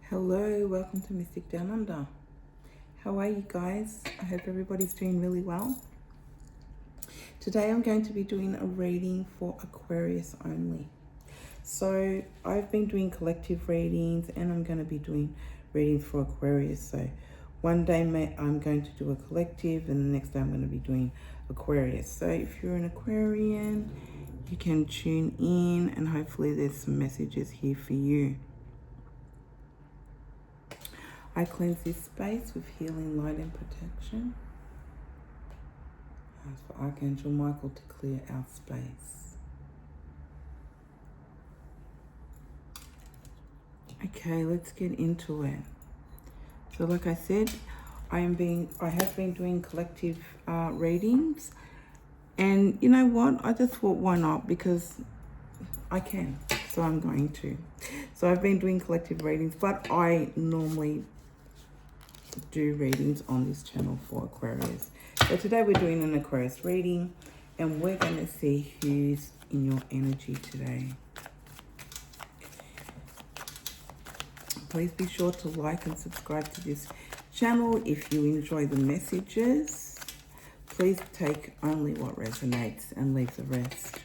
Hello, welcome to Mystic Down Under. How are you guys? I hope everybody's doing really well. Today I'm going to be doing a reading for Aquarius only. So I've been doing collective readings and I'm going to be doing readings for Aquarius. So one day I'm going to do a collective and the next day I'm going to be doing Aquarius. So if you're an Aquarian, you can tune in and hopefully there's some messages here for you. I cleanse this space with healing light and protection. I ask for Archangel Michael to clear our space. Okay, let's get into it. So like I said, I have been doing collective readings. And you know what? I just thought, why not? Because I can, so I'm going to. So I've been doing collective readings, but I normally do readings on this channel for Aquarius. So today we're doing an Aquarius reading and we're going to see who's in your energy today. Please be sure to like and subscribe to this channel if you enjoy the messages. Please take only what resonates and leave the rest.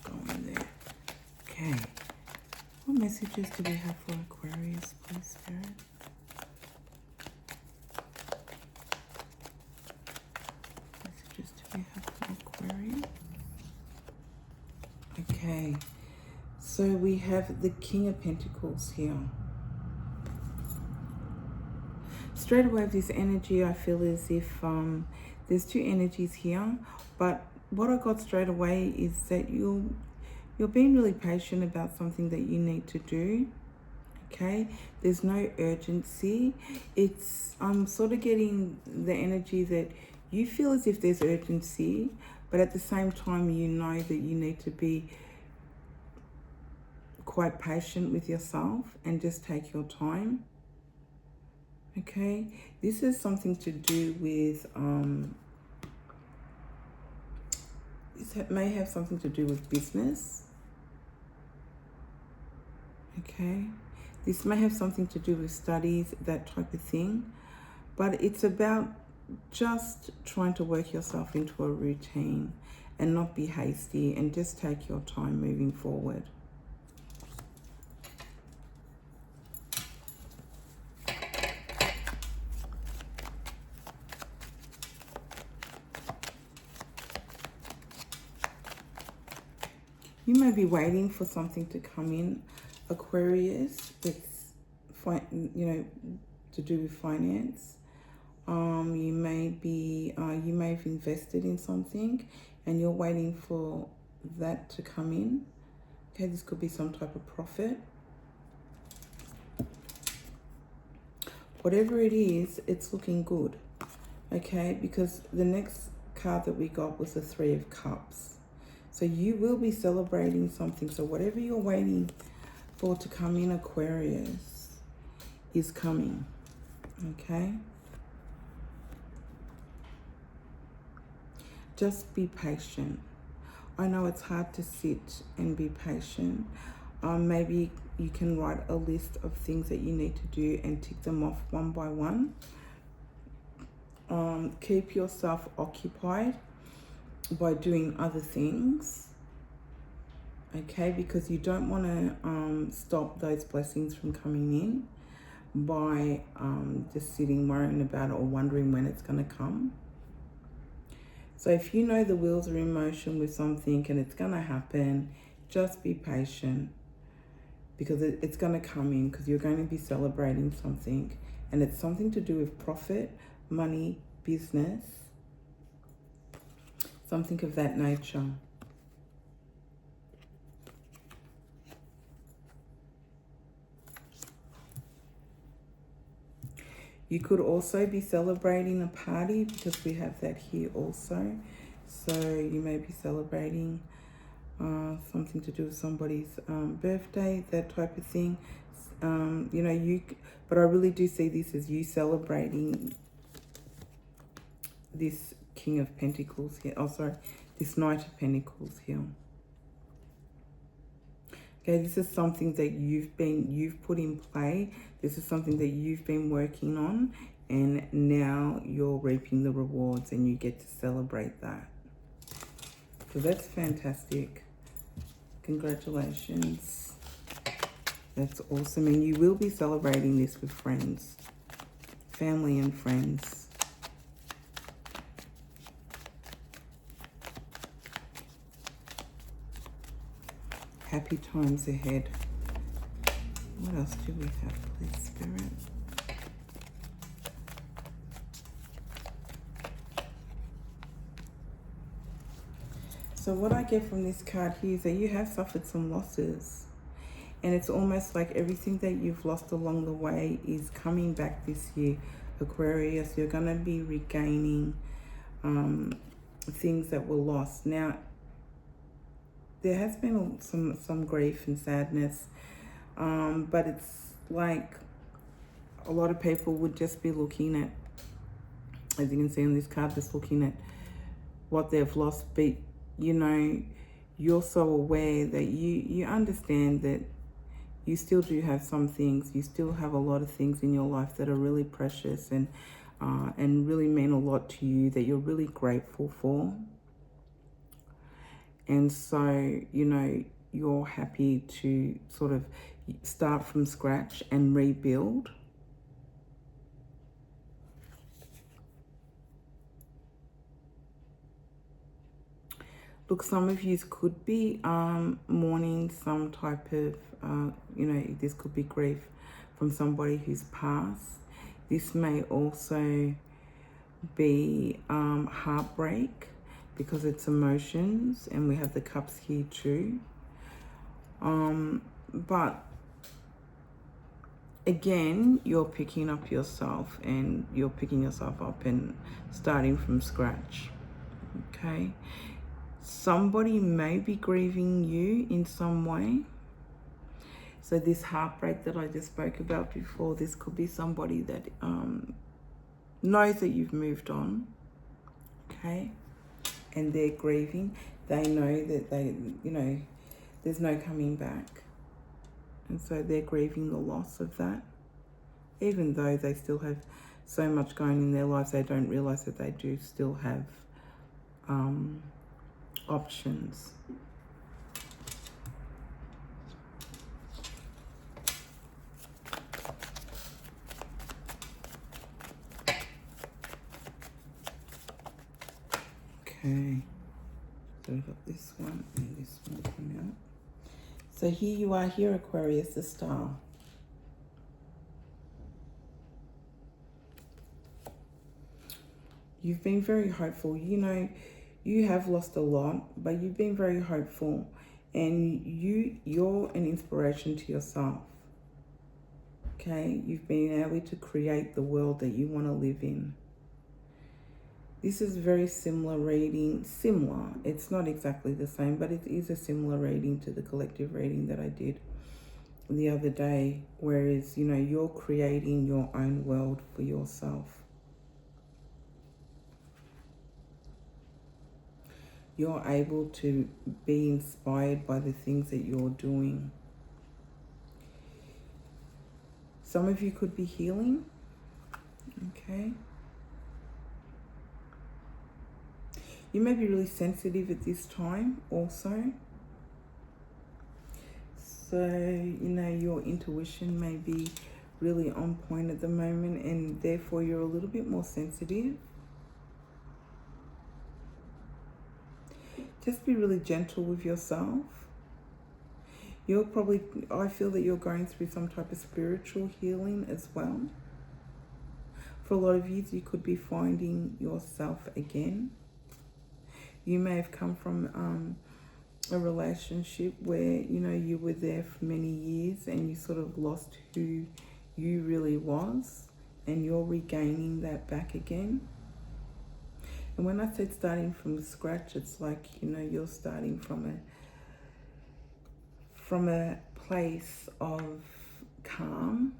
Going there. Okay. What messages do we have for Aquarius, please, Spirit? Messages do we have for Aquarius? Okay. So we have the King of Pentacles here. Straight away with this energy, I feel as if there's two energies here, but what I got straight away is that you're being really patient about something that you need to do. Okay, there's no urgency. I'm sort of getting the energy that you feel as if there's urgency, but at the same time you know that you need to be quite patient with yourself and just take your time. Okay, this is something to do with it may have something to do with business. Okay, this may have something to do with studies, that type of thing, but it's about just trying to work yourself into a routine and not be hasty and just take your time moving forward. You may be waiting for something to come in, Aquarius, that's to do with finance. You may have invested in something and you're waiting for that to come in. Okay, this could be some type of profit. Whatever it is, it's looking good. Okay, because the next card that we got was the Three of Cups. So you will be celebrating something. So whatever you're waiting for to come in, Aquarius, is coming. Okay? Just be patient. I know it's hard to sit and be patient. Maybe you can write a list of things that you need to do and tick them off one by one. Keep yourself occupied by doing other things, okay, because you don't want to stop those blessings from coming in by just sitting worrying about it or wondering when it's going to come. So if you know the wheels are in motion with something and it's going to happen, just be patient, because it's going to come in, because you're going to be celebrating something and it's something to do with profit, money, business, something of that nature. You could also be celebrating a party, because we have that here also. So you may be celebrating something to do with somebody's birthday, that type of thing. You know, but I really do see this as you celebrating this King of Pentacles here. Oh, sorry, this Knight of Pentacles here. Okay, this is something that you've put in play. This is something that you've been working on, and now you're reaping the rewards and you get to celebrate that. So that's fantastic. Congratulations. That's awesome. And you will be celebrating this with friends, family and friends. Happy times ahead. What else do we have, please, Spirit? So what I get from this card here is that you have suffered some losses. And it's almost like everything that you've lost along the way is coming back this year, Aquarius. You're going to be regaining things that were lost. Now, there has been some grief and sadness, but it's like a lot of people would just be looking at, as you can see on this card, just looking at what they've lost. But, you know, you're so aware that you understand that you still do have some things. You still have a lot of things in your life that are really precious and really mean a lot to you, that you're really grateful for. And so, you know, you're happy to sort of start from scratch and rebuild. Look, some of you could be mourning some type of, you know, this could be grief from somebody who's passed. This may also be heartbreak, because it's emotions, and we have the cups here too. But again, you're picking up yourself, and you're picking yourself up and starting from scratch. Okay, somebody may be grieving you in some way. So this heartbreak that I just spoke about before, this could be somebody that knows that you've moved on. Okay, and they're grieving. They know that you know, there's no coming back. And so they're grieving the loss of that. Even though they still have so much going in their lives, they don't realize that they do still have options. Okay, so we've got this one and this one coming out. So here you are, here, Aquarius, the Star. You've been very hopeful. You know, you have lost a lot, but you've been very hopeful, and you're an inspiration to yourself. Okay, you've been able to create the world that you want to live in. This is very similar reading. Similar. It's not exactly the same, but it is a similar reading to the collective reading that I did the other day. Whereas, you know, you're creating your own world for yourself. You're able to be inspired by the things that you're doing. Some of you could be healing. Okay. You may be really sensitive at this time also. So, you know, your intuition may be really on point at the moment, and therefore you're a little bit more sensitive. Just be really gentle with yourself. You're probably, I feel that you're going through some type of spiritual healing as well. For a lot of you, you could be finding yourself again. You may have come from a relationship where, you know, you were there for many years and you sort of lost who you really was, and you're regaining that back again. And when I said starting from scratch, it's like, you know, you're starting from from a place of calm.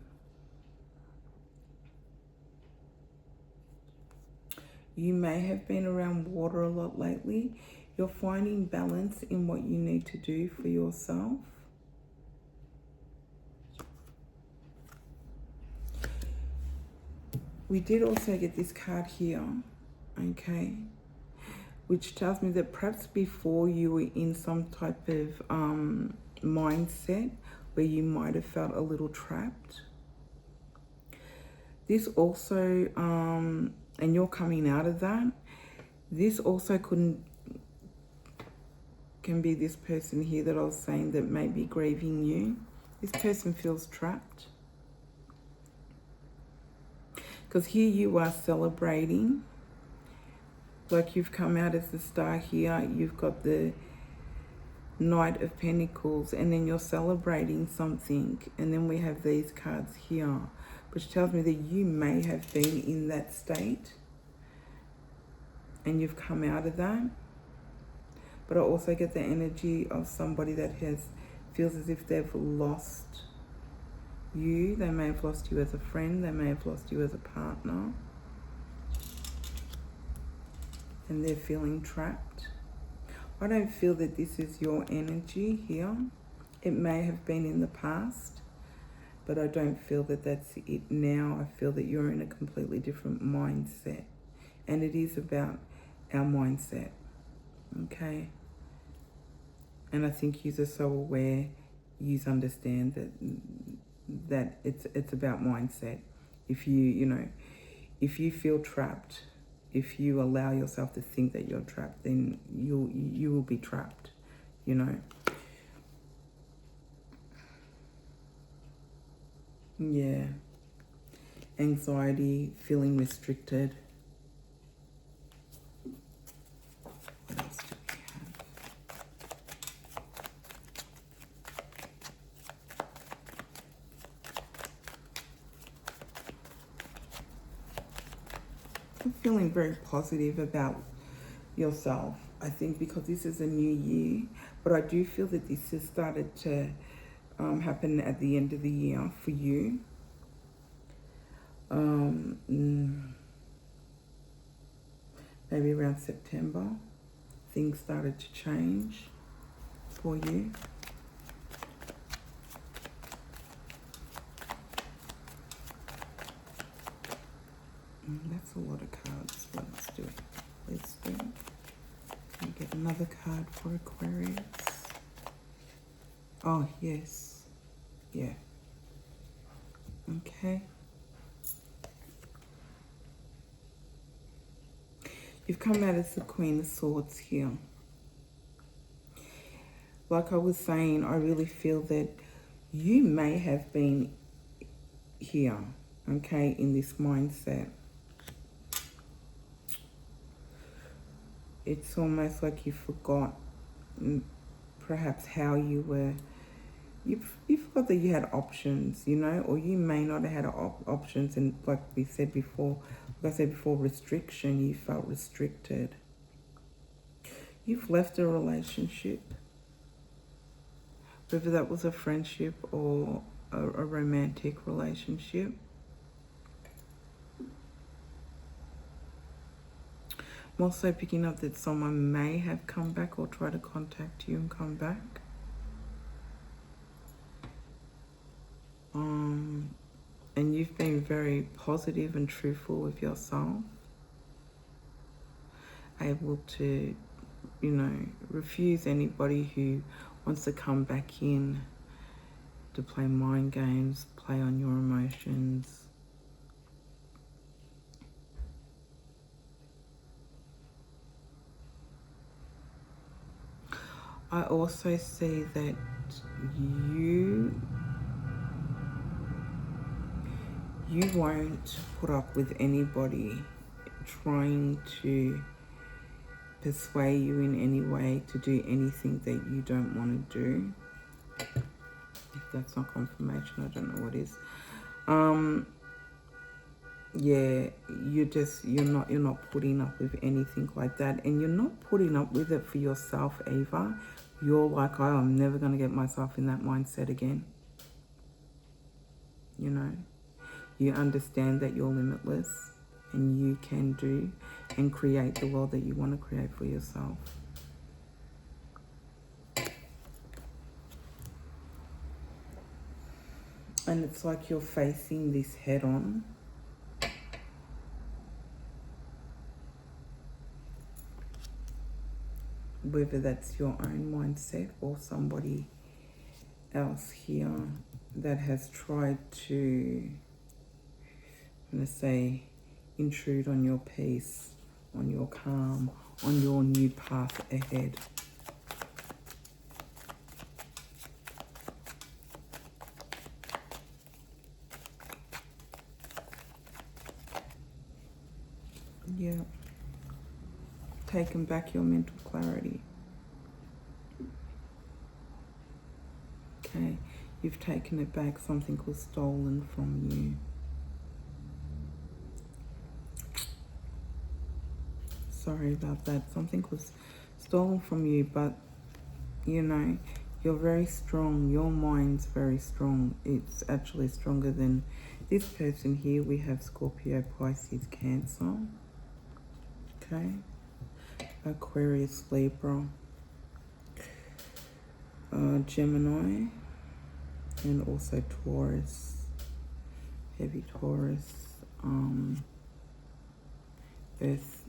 You may have been around water a lot lately. You're finding balance in what you need to do for yourself. We did also get this card here, okay, which tells me that perhaps before you were in some type of mindset where you might have felt a little trapped. This also, and you're coming out of that. This also can be this person here that I was saying that may be grieving you. This person feels trapped. Because here you are celebrating. Like you've come out as the star here. You've got the Knight of Pentacles. And then you're celebrating something. And then we have these cards here. Which tells me that you may have been in that state. And you've come out of that. But I also get the energy of somebody that feels as if they've lost you. They may have lost you as a friend. They may have lost you as a partner. And they're feeling trapped. I don't feel that this is your energy here. It may have been in the past, but I don't feel that that's it now. I feel that you're in a completely different mindset. And it is about our mindset. Okay? And I think you are so aware, you understand that it's about mindset. If if you feel trapped, if you allow yourself to think that you're trapped, then you will be trapped, Yeah. Anxiety, feeling restricted. What else do we have? I'm feeling very positive about yourself, I think, because this is a new year. But I do feel that this has started to happen at the end of the year for you. Maybe around September, things started to change for you. That's a lot of cards. Let's do it. Let's do it. Can we get another card for Aquarius? Oh, yes. Yeah. Okay. You've come out as the Queen of Swords here. Like I was saying, I really feel that you may have been here, okay, in this mindset. It's almost like you forgot perhaps how you were. You forgot that you had options, or you may not have had options. And like I said before, restriction, you felt restricted. You've left a relationship, whether that was a friendship or a romantic relationship. I'm also picking up that someone may have come back or try to contact you and come back. And you've been very positive and truthful with yourself. Able to, refuse anybody who wants to come back in to play mind games, play on your emotions. I also see that you won't put up with anybody trying to persuade you in any way to do anything that you don't want to do. If that's not confirmation, I don't know what is. Yeah, you're not putting up with anything like that, and you're not putting up with it for yourself either. You're like, oh, I'm never going to get myself in that mindset again. You know, you understand that you're limitless and you can do and create the world that you want to create for yourself. And it's like you're facing this head on. Whether that's your own mindset or somebody else here that has tried to, I'm going to say, intrude on your peace, on your calm, on your new path ahead. Yeah. Taking back your mental clarity. Okay. You've taken it back. Something was stolen from you. Sorry about that. Something was stolen from you, but you know, you're very strong. Your mind's very strong. It's actually stronger than this person here. We have Scorpio, Pisces, Cancer. Okay. Aquarius, Libra, Gemini, and also Taurus, heavy Taurus, Earth.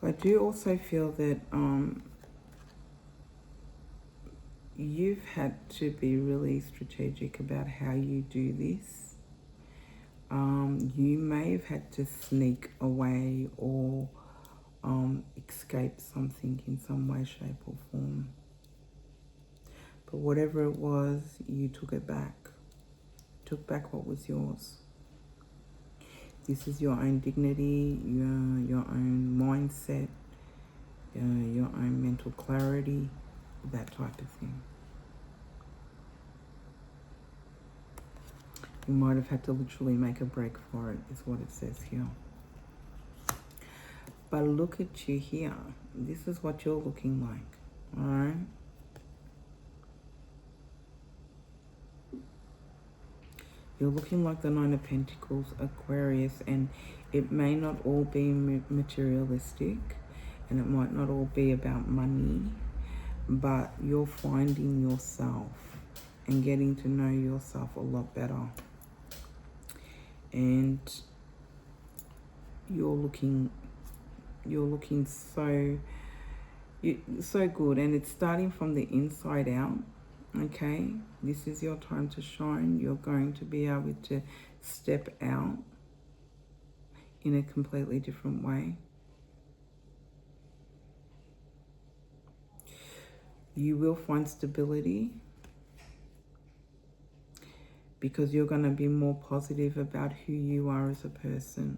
I do also feel that you've had to be really strategic about how you do this. You may have had to sneak away or escape something in some way, shape or form. But whatever it was, you took it back. Took back what was yours. This is your own dignity, your own mindset, your own mental clarity, that type of thing. You might have had to literally make a break for it, is what it says here. But look at you here. This is what you're looking like, all right? You're looking like the Nine of Pentacles, Aquarius, and it may not all be materialistic, and it might not all be about money, but you're finding yourself and getting to know yourself a lot better. And you're looking so good, and it's starting from the inside out. Okay, this is your time to shine. You're going to be able to step out in a completely different way. You will find stability because you're going to be more positive about who you are as a person.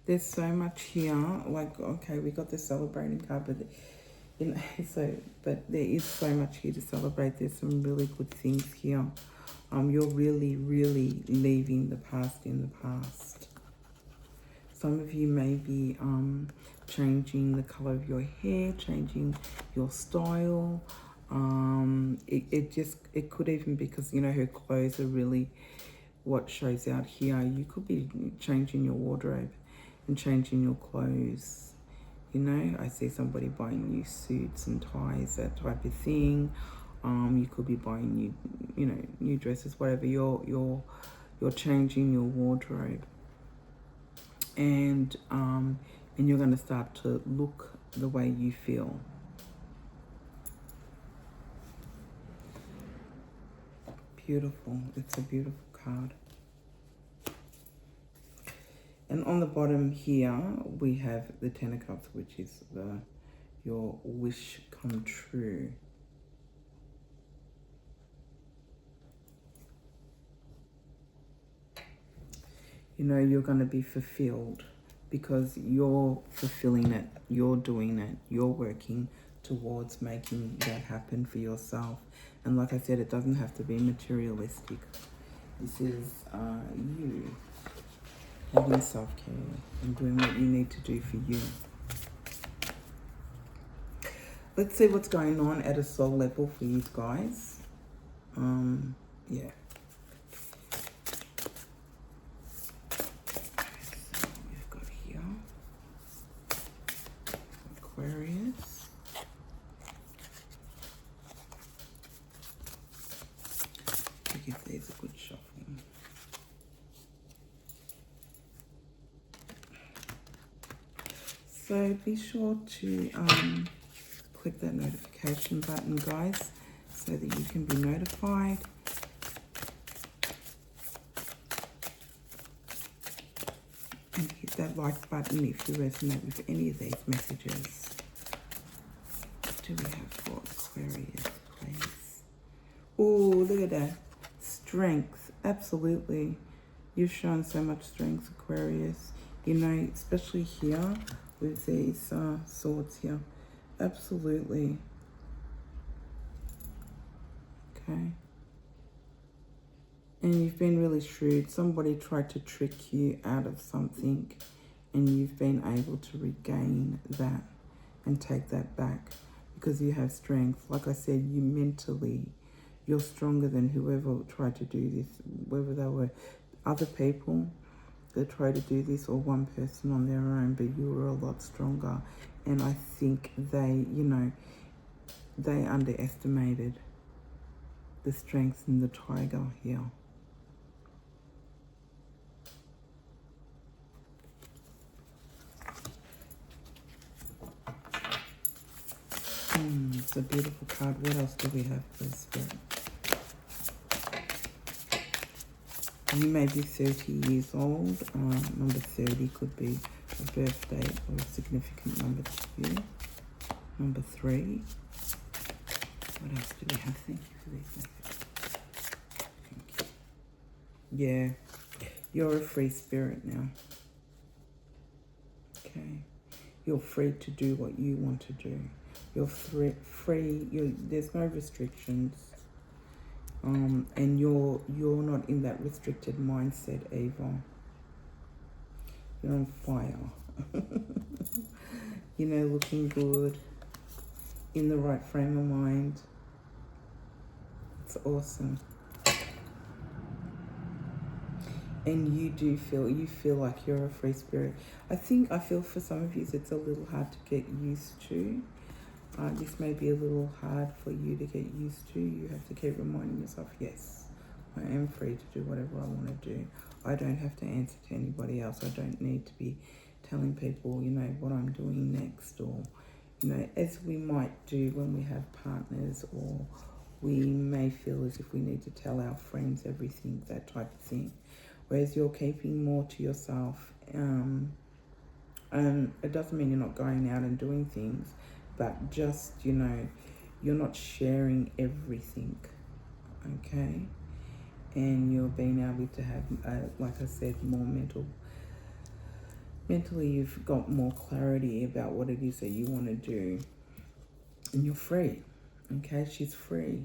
There's so much here. Like, okay, we got the celebrating card, but you know, but there is so much here to celebrate. There's some really good things here. You're really, really leaving the past in the past. Some of you may be changing the color of your hair, changing your style. It could even, because, you know, her clothes are really what shows out here. You could be changing your wardrobe and changing your clothes. You know, I see somebody buying new suits and ties, that type of thing. You could be buying new dresses, whatever. You're changing your wardrobe, and you're going to start to look the way you feel. Beautiful. It's a beautiful card. And on the bottom here, we have the Ten of Cups, which is your wish come true. You know, you're going to be fulfilled because you're fulfilling it, you're doing it, you're working towards making that happen for yourself. And like I said, it doesn't have to be materialistic. This is you. having self-care and doing what you need to do for you. Let's see what's going on at a soul level for you guys. Yeah. So we've got here Aquarius. I'll give these a good shuffling. So be sure to click that notification button, guys, so that you can be notified. And hit that like button if you resonate with any of these messages. What do we have for Aquarius, please? Oh, look at that. Strength. Absolutely. You've shown so much strength, Aquarius. You know, especially here with these swords here. Absolutely. Okay. And you've been really shrewd. Somebody tried to trick you out of something, and you've been able to regain that and take that back because you have strength. Like I said, you mentally, you're stronger than whoever tried to do this, whether they were other people that tried to do this or one person on their own, but you were a lot stronger. And I think they, you know, they underestimated the strength in the tiger here. It's a beautiful card. What else do we have, please, Spirit? You may be 30 years old. Number 30 could be a birthday or a significant number to you. Number 3. What else do we have? Thank you for these messages. Thank you. Yeah, you're a free spirit now. Okay. You're free to do what you want to do. You're free. There's no restrictions. And you're not in that restricted mindset either. You're on fire. You know, looking good, in the right frame of mind. It's awesome. And you feel like you're a free spirit. I feel for some of you it's a little hard to get used to. This may be a little hard for you to get used to. You have to keep reminding yourself, yes, I am free to do whatever I want to do. I don't have to answer to anybody else. I don't need to be telling people, you know, what I'm doing next, or, you know, as we might do when we have partners, or we may feel as if we need to tell our friends everything, that type of thing. Whereas you're keeping more to yourself. And it doesn't mean you're not going out and doing things, but just, you know, you're not sharing everything, okay? And you're being able to have, like I said, more mentally you've got more clarity about what it is that you want to do. And you're free, okay? She's free.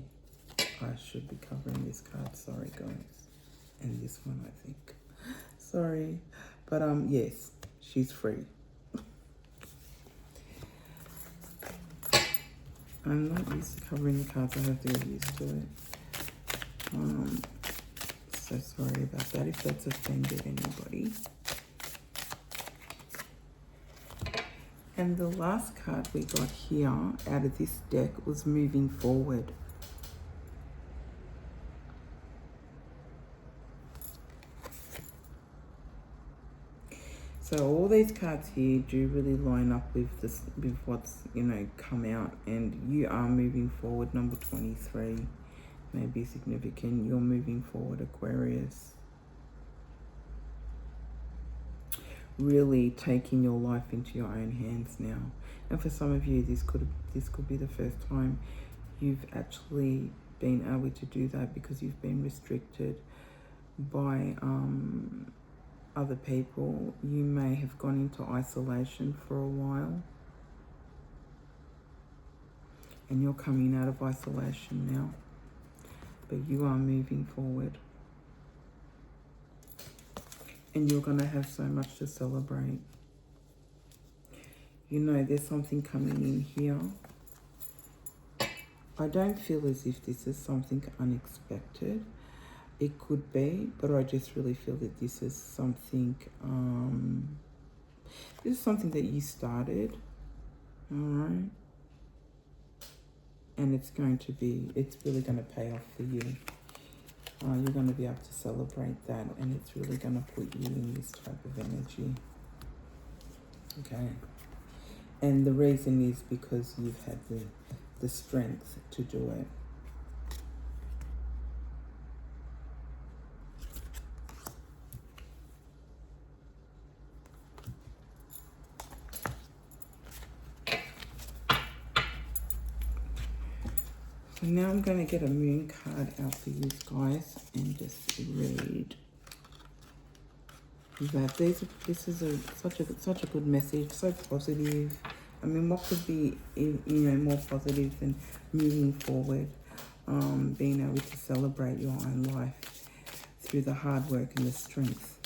I should be covering this card, sorry guys. And this one, I think. Sorry. But yes, she's free. I'm not used to covering the cards. I have to get used to it. So sorry about that if that's offended anybody. And the last card we got here out of this deck was moving forward. So all these cards here do really line up with this, with what's, you know, come out, and you are moving forward. Number 23 may be significant. You're moving forward, Aquarius. Really taking your life into your own hands now. And for some of you, this could be the first time you've actually been able to do that, because you've been restricted by other people. You may have gone into isolation for a while, and you're coming out of isolation now, but you are moving forward. And you're going to have so much to celebrate. You know, there's something coming in here. I don't feel as if this is something unexpected. It could be, but I just really feel that this is something, that you started, all right? And it's really going to pay off for you. You're going to be able to celebrate that, and it's really going to put you in this type of energy. Okay. And the reason is because you've had the strength to do it. So now I'm going to get a moon card out for you guys and just read that this is such a good message, so positive. I mean, what could be more positive than moving forward, being able to celebrate your own life through the hard work and the strength.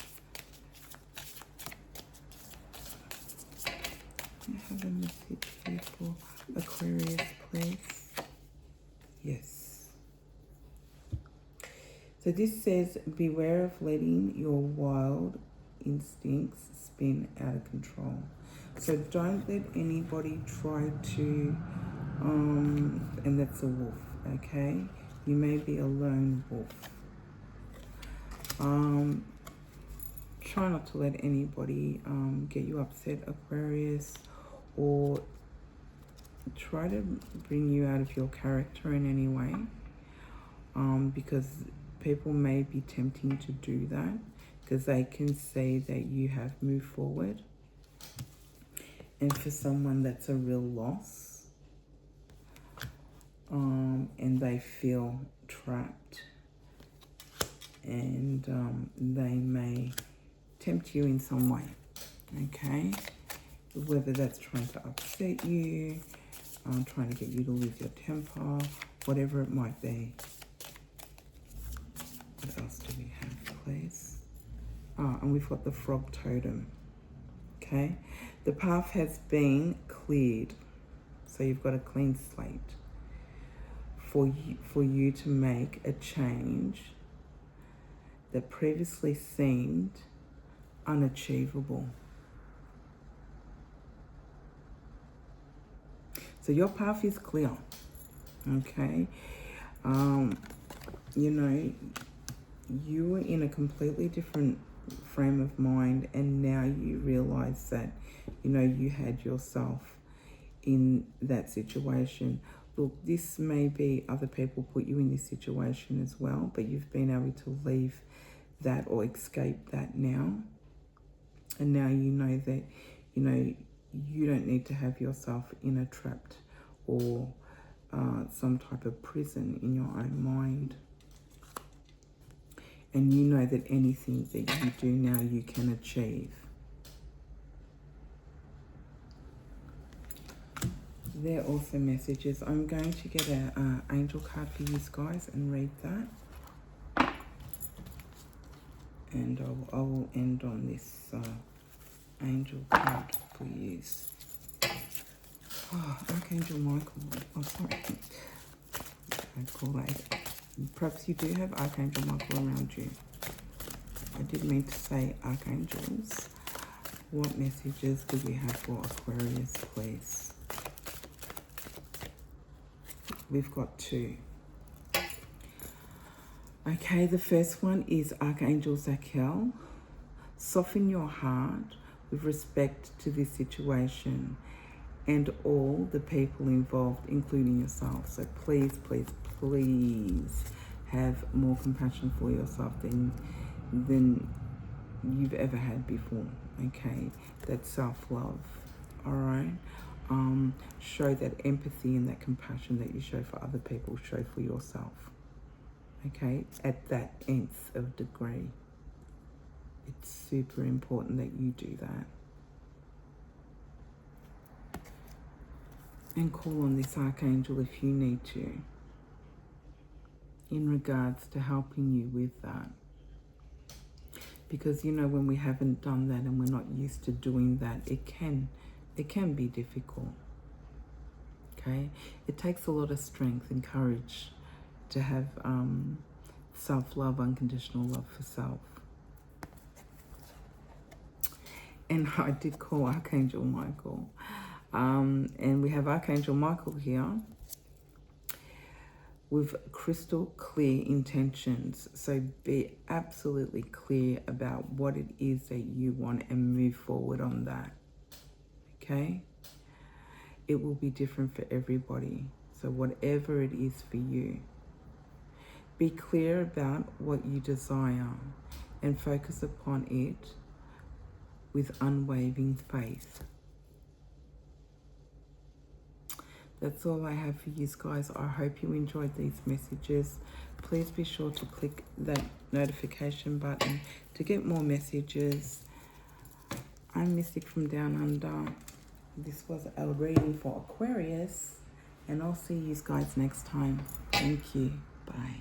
I have a message here for Aquarius, please. Yes. So this says, beware of letting your wild instincts spin out of control. So don't let anybody try to, and that's a wolf, okay? You may be a lone wolf. Try not to let anybody get you upset, Aquarius, or try to bring you out of your character in any way, because people may be tempting to do that because they can say that you have moved forward, and for someone that's a real loss, and they feel trapped, and they may tempt you in some way, okay? Whether that's trying to upset you, trying to get you to lose your temper, whatever it might be. What else do we have, please? And we've got the frog totem, okay? The path has been cleared, so you've got a clean slate for you to make a change that previously seemed unachievable. So your path is clear, okay? You know, you were in a completely different frame of mind, and now you realize that, you know, you had yourself in that situation. Look, this may be other people put you in this situation as well, but you've been able to leave that or escape that now. And now you know that, you know, you don't need to have yourself in a trapped or some type of prison in your own mind. And you know that anything that you do now, you can achieve. They're also messages. I'm going to get an angel card for you guys and read that. And I will end on this angel card for you. Oh, Archangel Michael. Oh, sorry. I call that. Perhaps you do have Archangel Michael around you. I did mean to say archangels. What messages do we have for Aquarius, please? We've got two. Okay, the first one is Archangel Zachiel. Soften your heart with respect to this situation and all the people involved, including yourself. So please, please, please have more compassion for yourself than you've ever had before, okay? That's self-love, all right? Show that empathy and that compassion that you show for other people, show for yourself, okay? At that nth of degree. It's super important that you do that. And call on this archangel if you need to, in regards to helping you with that. Because, you know, when we haven't done that and we're not used to doing that, it can be difficult. Okay? It takes a lot of strength and courage to have self-love, unconditional love for self. And I did call Archangel Michael. And we have Archangel Michael here with crystal clear intentions. So be absolutely clear about what it is that you want and move forward on that. Okay? It will be different for everybody. So whatever it is for you, be clear about what you desire and focus upon it with unwavering faith. That's all I have for you guys. I hope you enjoyed these messages. Please be sure to click that notification button to get more messages. I'm Mystic from Down Under. This was a reading for Aquarius, and I'll see you guys next time. Thank you. Bye.